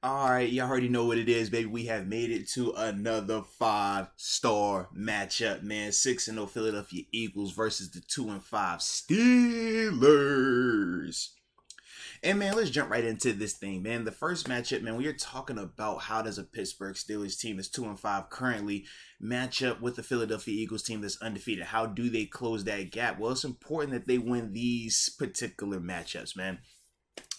All right, y'all already know what it is, baby. We have made it to another five-star matchup, man. 6-0 Philadelphia Eagles versus the 2-5 Steelers. And man, let's jump right into this thing, man. The first matchup, man, we are talking about how does a Pittsburgh Steelers team that's 2-5 currently match up with the Philadelphia Eagles team that's undefeated. How do they close that gap? Well, it's important that they win these particular matchups, man.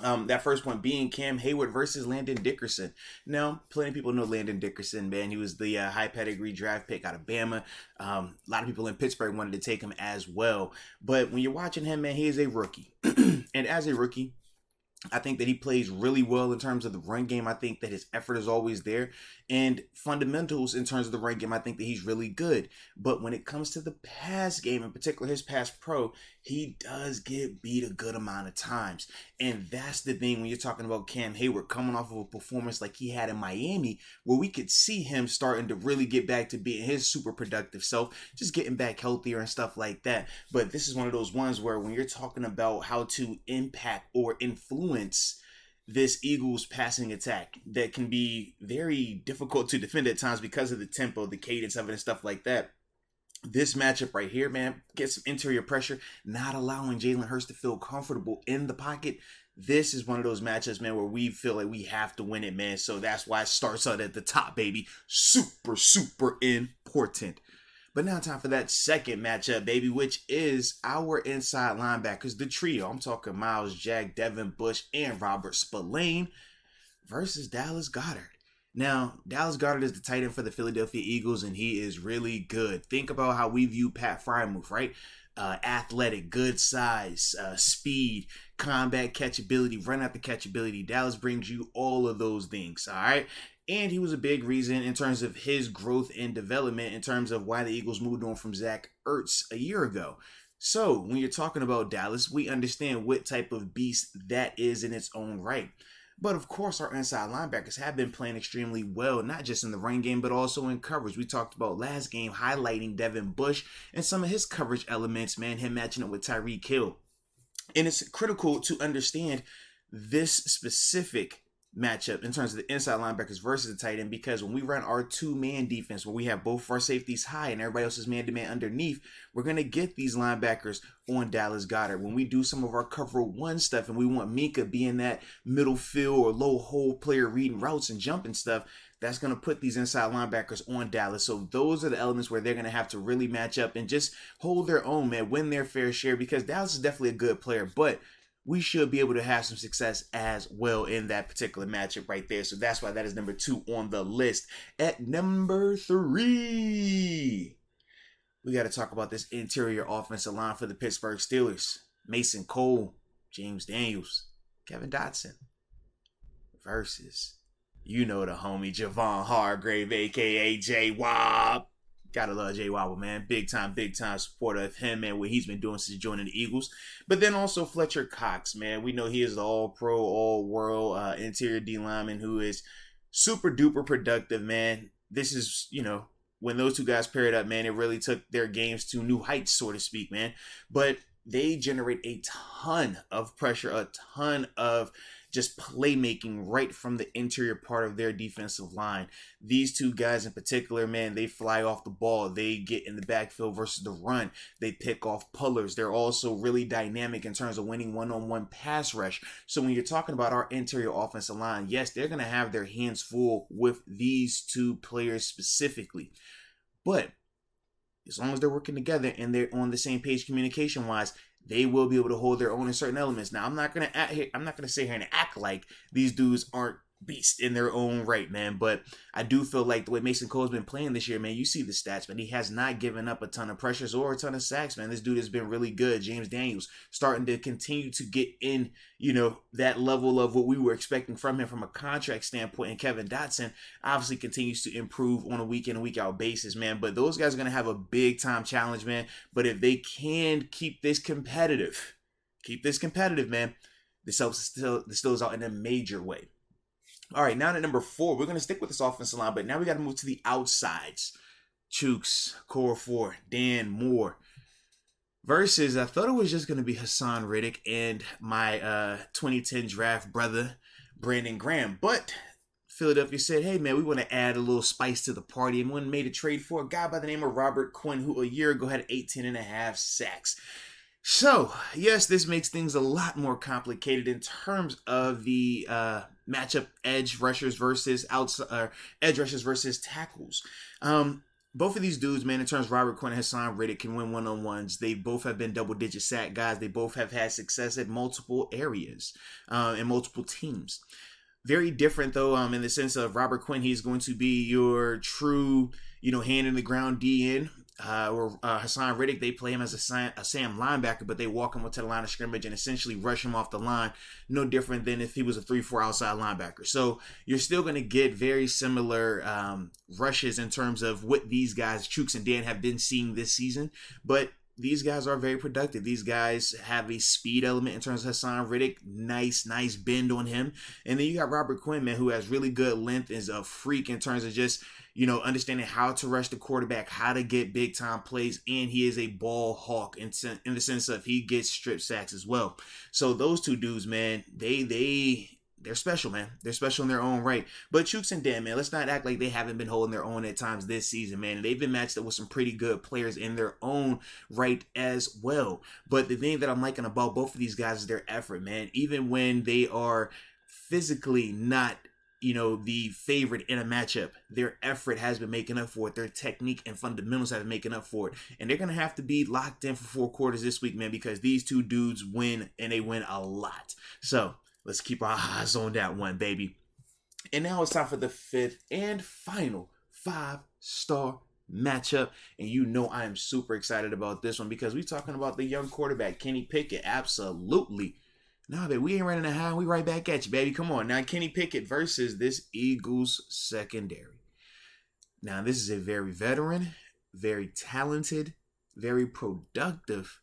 That first one being Cam Hayward versus Landon Dickerson. Now, plenty of people know Landon Dickerson, man. He was the high pedigree draft pick out of Bama. A lot of people in Pittsburgh wanted to take him as well. But when you're watching him, man, he is a rookie. And as a rookie, I think that he plays really well in terms of the run game. I think that his effort is always there. And fundamentals in terms of the run game, I think that he's really good. But when it comes to the pass game, in particular his pass pro, he does get beat a good amount of times. And that's the thing when you're talking about Cam Hayward coming off of a performance like he had in Miami, where we could see him starting to really get back to being his super productive self, just getting back healthier and stuff like that. But this is one of those ones where when you're talking about how to impact or influence this Eagles passing attack that can be very difficult to defend at times because of the tempo, the cadence of it and stuff like that. This matchup right here, man, gets some interior pressure, not allowing Jalen Hurts to feel comfortable in the pocket. This is one of those matchups, man, where we feel like we have to win it, man. So that's why it starts out at the top, baby. Super, super important. But now time for that second matchup, baby, which is our inside linebackers, the trio. I'm talking Miles Jack, Devin Bush, and Robert Spillane versus Dallas Goedert. Now, Dallas Goedert is the tight end for the Philadelphia Eagles, and he is really good. Think about how we view Pat Freiermuth, right? Athletic, good size, speed, combat catchability, run after catchability. Dallas brings you all of those things, all right? And he was a big reason in terms of his growth and development in terms of why the Eagles moved on from Zach Ertz a year ago. So when you're talking about Dallas, we understand what type of beast that is in its own right. But of course, our inside linebackers have been playing extremely well, not just in the run game, but also in coverage. We talked about last game highlighting Devin Bush and some of his coverage elements, man, him matching up with Tyreek Hill. And it's critical to understand this specific matchup in terms of the inside linebackers versus the tight end, because when we run our two-man defense where we have both our safeties high and everybody else is man-to-man underneath, we're going to get these linebackers on Dallas Goedert. When we do some of our cover one stuff and we want Mika being that middle field or low hole player reading routes and jumping stuff, that's going to put these inside linebackers on Dallas. So those are the elements where they're going to have to really match up and just hold their own, man, win their fair share, because Dallas is definitely a good player, but we should be able to have some success as well in that particular matchup right there. So that's why that is number 2 on the list. At number 3, we got to talk about this interior offensive line for the Pittsburgh Steelers. Mason Cole, James Daniels, Kevin Dotson versus, you know, the homie Javon Hargrave, a.k.a. J-Wob. Gotta love Jay Wobble, man. Big time supporter of him, man, what he's been doing since joining the Eagles. But then also Fletcher Cox, man. We know he is the all-pro, all-world interior D lineman who is super duper productive, man. This is, you know, when those two guys paired up, man, it really took their games to new heights, so to speak, man. But they generate a ton of pressure, a ton of just playmaking right from the interior part of their defensive line. These two guys in particular, man, they fly off the ball. They get in the backfield versus the run. They pick off pullers. They're also really dynamic in terms of winning one-on-one pass rush. So when you're talking about our interior offensive line, yes, they're going to have their hands full with these two players specifically. But as long as they're working together and they're on the same page communication-wise, they will be able to hold their own in certain elements. Now, I'm not gonna sit here and act like these dudes aren't beasts in their own right, man. But I do feel like the way Mason Cole's been playing this year, man, you see the stats, man. He has not given up a ton of pressures or a ton of sacks, man. This dude has been really good. James Daniels starting to continue to get in, you know, that level of what we were expecting from him from a contract standpoint. And Kevin Dotson obviously continues to improve on a week in and week out basis, man. But those guys are going to have a big time challenge, man. But if they can keep this competitive, man, this helps the Steelers out in a major way. All right, now at number 4, we're going to stick with this offensive line, but now we got to move to the outsides. Chooks, Core 4, Dan Moore versus, I thought it was just going to be Hassan Riddick and my 2010 draft brother, Brandon Graham. But Philadelphia said, hey, man, we want to add a little spice to the party, and one made a trade for a guy by the name of Robert Quinn, who a year ago had 18.5 sacks. So, yes, this makes things a lot more complicated in terms of the matchup edge rushers versus edge rushers versus tackles. Both of these dudes, man, in terms of Robert Quinn and Hassan Reddick, can win one-on-ones. They both have been double-digit sack guys. They both have had success at multiple areas and multiple teams. Very different, though, in the sense of Robert Quinn, he's going to be your true, hand-in-the-ground DN. Or Hassan Reddick, they play him as a Sam linebacker, but they walk him up to the line of scrimmage and essentially rush him off the line, no different than if he was a 3-4 outside linebacker. So you're still going to get very similar rushes in terms of what these guys, Chooks and Dan, have been seeing this season, but these guys are very productive. These guys have a speed element in terms of Hassan Reddick. Nice bend on him. And then you got Robert Quinn, man, who has really good length, is a freak in terms of just, understanding how to rush the quarterback, how to get big time plays, and he is a ball hawk in the sense of he gets strip sacks as well. So those two dudes, man, they're special, man. They're special in their own right. But Chooks and Dan, man, let's not act like they haven't been holding their own at times this season, man. They've been matched up with some pretty good players in their own right as well. But the thing that I'm liking about both of these guys is their effort, man. Even when they are physically not the favorite in a matchup, their effort has been making up for it. Their technique and fundamentals have been making up for it. And they're going to have to be locked in for 4 quarters this week, man, because these two dudes win, and they win a lot. So let's keep our eyes on that one, baby. And now it's time for the 5th and final 5-star matchup. And I am super excited about this one because we're talking about the young quarterback, Kenny Pickett. Absolutely. Nah, baby, we ain't running a high. We right back at you, baby. Come on. Now, Kenny Pickett versus this Eagles secondary. Now, this is a very veteran, very talented, very productive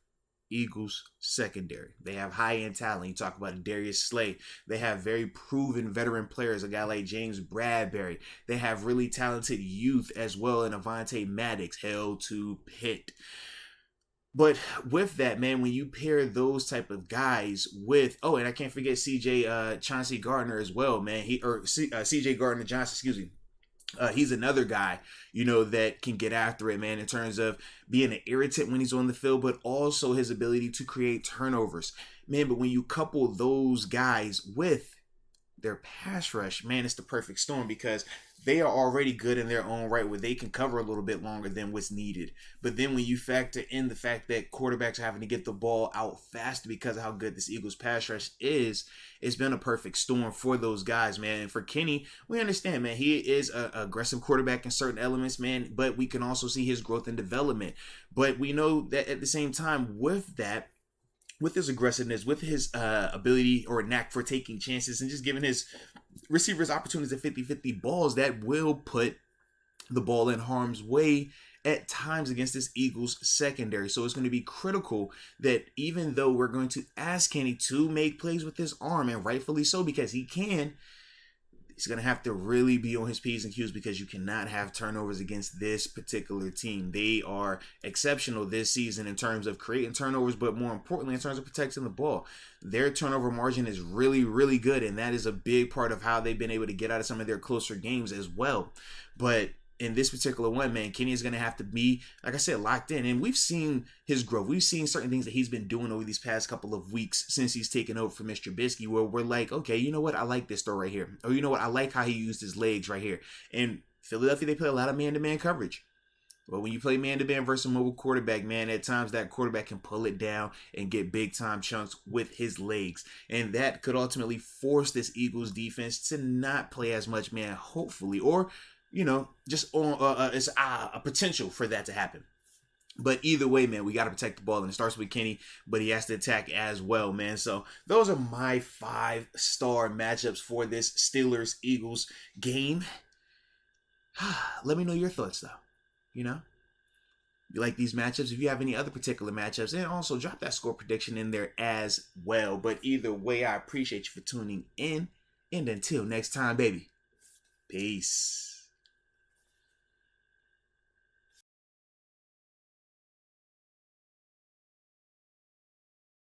Eagles secondary. They have high-end talent. You talk about Darius Slay. They have very proven veteran players, a guy like James Bradbury. They have really talented youth as well, and Avonte Maddox, held to Pitt. But with that, man, when you pair those type of guys with, and I can't forget Chauncey Gardner as well, man. CJ Gardner Johnson, excuse me. He's another guy, that can get after it, man, in terms of being an irritant when he's on the field, but also his ability to create turnovers. Man, but when you couple those guys with their pass rush, man, it's the perfect storm because they are already good in their own right where they can cover a little bit longer than what's needed. But then when you factor in the fact that quarterbacks are having to get the ball out faster because of how good this Eagles pass rush is, it's been a perfect storm for those guys, man. And for Kenny, we understand, man, he is an aggressive quarterback in certain elements, man, but we can also see his growth and development. But we know that at the same time with that, with his aggressiveness, with his ability or knack for taking chances and just giving his receivers opportunities at 50-50 balls, that will put the ball in harm's way at times against this Eagles secondary. So it's going to be critical that even though we're going to ask Kenny to make plays with his arm, and rightfully so because he can, he's going to have to really be on his P's and Q's because you cannot have turnovers against this particular team. They are exceptional this season in terms of creating turnovers, but more importantly, in terms of protecting the ball. Their turnover margin is really, really good, and that is a big part of how they've been able to get out of some of their closer games as well. But in this particular one, man, Kenny is going to have to be, like I said, locked in. And we've seen his growth. We've seen certain things that he's been doing over these past couple of weeks since he's taken over for Mr. Trubisky, where we're like, okay, you know what? I like this throw right here. Or you know what? I like how he used his legs right here. In Philadelphia, they play a lot of man-to-man coverage. But when you play man-to-man versus a mobile quarterback, man, at times that quarterback can pull it down and get big-time chunks with his legs. And that could ultimately force this Eagles defense to not play as much man, hopefully. Or just on it's a potential for that to happen. But either way, man, we got to protect the ball, and it starts with Kenny, but he has to attack as well, man. So those are my 5-star matchups for this Steelers-Eagles game. Let me know your thoughts, though. You like these matchups? If you have any other particular matchups, and also drop that score prediction in there as well. But either way, I appreciate you for tuning in, and until next time, baby, peace.